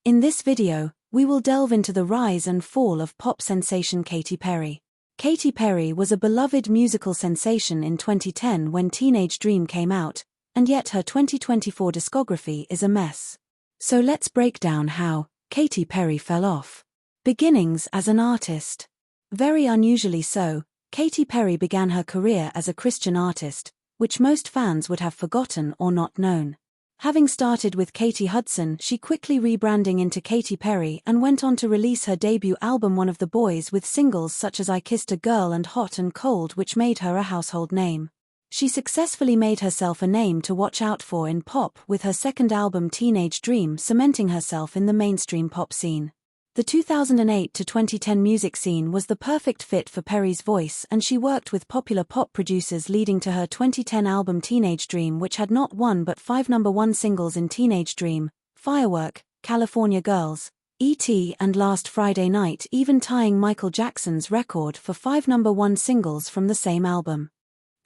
In this video, we will delve into the rise and fall of pop sensation Katy Perry. Katy Perry was a beloved musical sensation in 2010 when Teenage Dream came out, and yet her 2024 discography is a mess. So let's break down how Katy Perry fell off. Beginnings as an artist. Very unusually so, Katy Perry began her career as a Christian artist, which most fans would have forgotten or not known. Having started with Katy Hudson, she quickly rebranding into Katy Perry and went on to release her debut album One of the Boys with singles such as I Kissed a Girl and Hot and Cold, which made her a household name. She successfully made herself a name to watch out for in pop with her second album Teenage Dream, cementing herself in the mainstream pop scene. The 2008 to 2010 music scene was the perfect fit for Perry's voice, and she worked with popular pop producers, leading to her 2010 album Teenage Dream, which had not one but 5 #1 singles in Teenage Dream, Firework, California Girls, E.T. and Last Friday Night, even tying Michael Jackson's record for 5 #1 singles from the same album.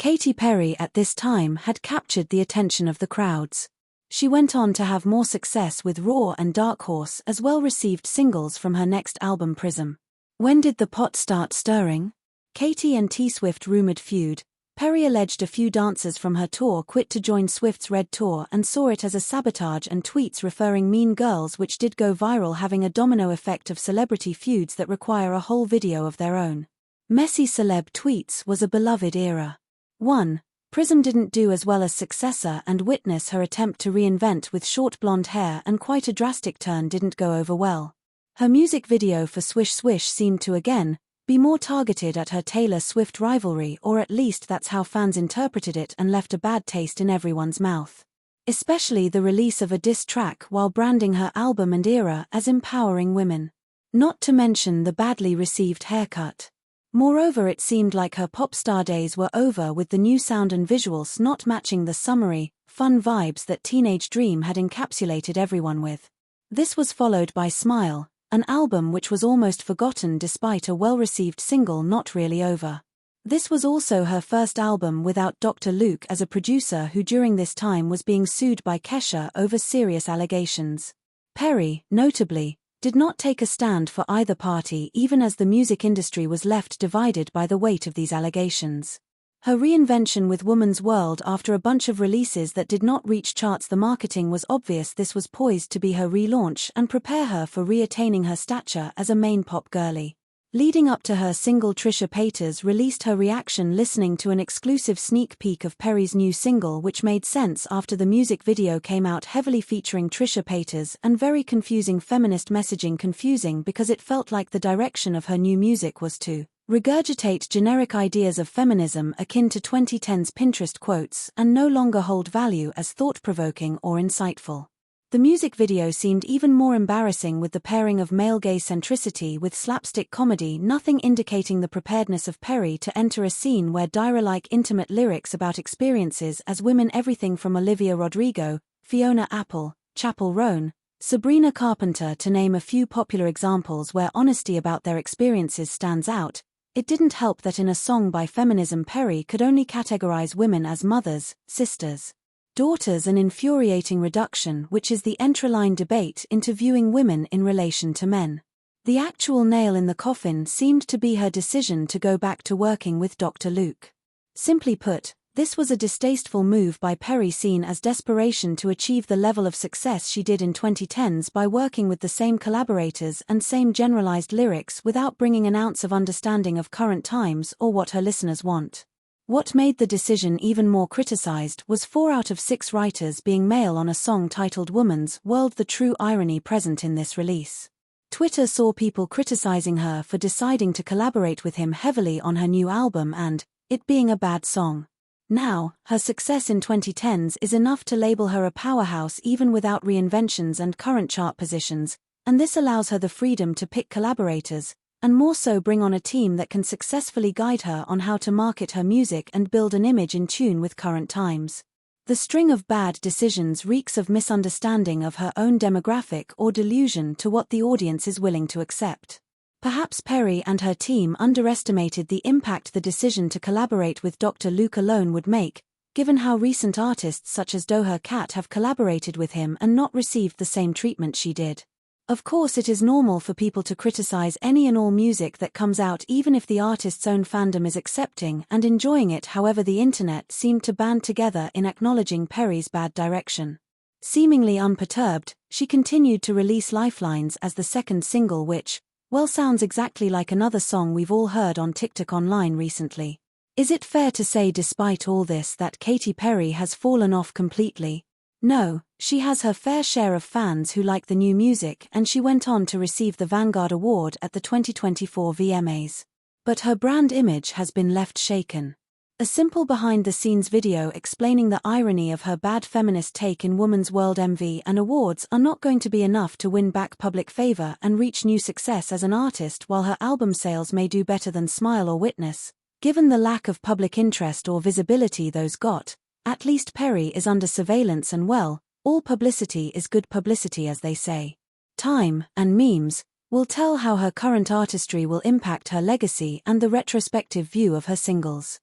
Katy Perry at this time had captured the attention of the crowds. She went on to have more success with Raw and Dark Horse as well-received singles from her next album Prism. When did the pot start stirring? Katy and T-Swift rumored feud. Perry alleged a few dancers from her tour quit to join Swift's Red Tour and saw it as a sabotage, and tweets referring Mean Girls, which did go viral, having a domino effect of celebrity feuds that require a whole video of their own. Messy celeb tweets was a beloved era. 1. Prism didn't do as well as successor, and witness her attempt to reinvent with short blonde hair, and quite a drastic turn didn't go over well. Her music video for Swish Swish seemed to again be more targeted at her Taylor Swift rivalry, or at least that's how fans interpreted it, and left a bad taste in everyone's mouth. Especially the release of a diss track while branding her album and era as empowering women. Not to mention the badly received haircut. Moreover, it seemed like her pop star days were over, with the new sound and visuals not matching the summery, fun vibes that Teenage Dream had encapsulated everyone with. This was followed by Smile, an album which was almost forgotten despite a well-received single Not Really Over. This was also her first album without Dr. Luke as a producer, who during this time was being sued by Kesha over serious allegations. Perry, notably, did not take a stand for either party, even as the music industry was left divided by the weight of these allegations. Her reinvention with Woman's World after a bunch of releases that did not reach charts, the marketing was obvious this was poised to be her relaunch and prepare her for reattaining her stature as a main pop girlie. Leading up to her single, Trisha Paytas released her reaction listening to an exclusive sneak peek of Perry's new single, which made sense after the music video came out heavily featuring Trisha Paytas and very confusing feminist messaging, confusing because it felt like the direction of her new music was to regurgitate generic ideas of feminism akin to 2010's Pinterest quotes and no longer hold value as thought-provoking or insightful. The music video seemed even more embarrassing, with the pairing of male gaze centricity with slapstick comedy, nothing indicating the preparedness of Perry to enter a scene where Dyra-like intimate lyrics about experiences as women, everything from Olivia Rodrigo, Fiona Apple, Chappell Roan, Sabrina Carpenter, to name a few popular examples where honesty about their experiences stands out. It didn't help that in a song by feminism, Perry could only categorize women as mothers, sisters, daughters, an infuriating reduction which is the entry-line debate into viewing women in relation to men. The actual nail in the coffin seemed to be her decision to go back to working with Dr. Luke. Simply put, this was a distasteful move by Perry, seen as desperation to achieve the level of success she did in 2010s by working with the same collaborators and same generalized lyrics without bringing an ounce of understanding of current times or what her listeners want. What made the decision even more criticized was 4 out of 6 writers being male on a song titled Woman's World, the true irony present in this release. Twitter saw people criticizing her for deciding to collaborate with him heavily on her new album and it being a bad song. Now, her success in 2010s is enough to label her a powerhouse even without reinventions and current chart positions, and this allows her the freedom to pick collaborators, and more so bring on a team that can successfully guide her on how to market her music and build an image in tune with current times. The string of bad decisions reeks of misunderstanding of her own demographic or delusion to what the audience is willing to accept. Perhaps Perry and her team underestimated the impact the decision to collaborate with Dr. Luke alone would make, given how recent artists such as Doja Cat have collaborated with him and not received the same treatment she did. Of course, it is normal for people to criticize any and all music that comes out, even if the artist's own fandom is accepting and enjoying it. However, the internet seemed to band together in acknowledging Perry's bad direction. Seemingly unperturbed, she continued to release Lifelines as the second single, which, well, sounds exactly like another song we've all heard on TikTok online recently. Is it fair to say, despite all this, that Katy Perry has fallen off completely? No, she has her fair share of fans who like the new music, and she went on to receive the Vanguard Award at the 2024 VMAs. But her brand image has been left shaken. A simple behind-the-scenes video explaining the irony of her bad feminist take in Woman's World MV and awards are not going to be enough to win back public favor and reach new success as an artist. While her album sales may do better than Smile or Witness, given the lack of public interest or visibility those got, at least Perry is under surveillance, and well, all publicity is good publicity, as they say. Time, and memes, will tell how her current artistry will impact her legacy and the retrospective view of her singles.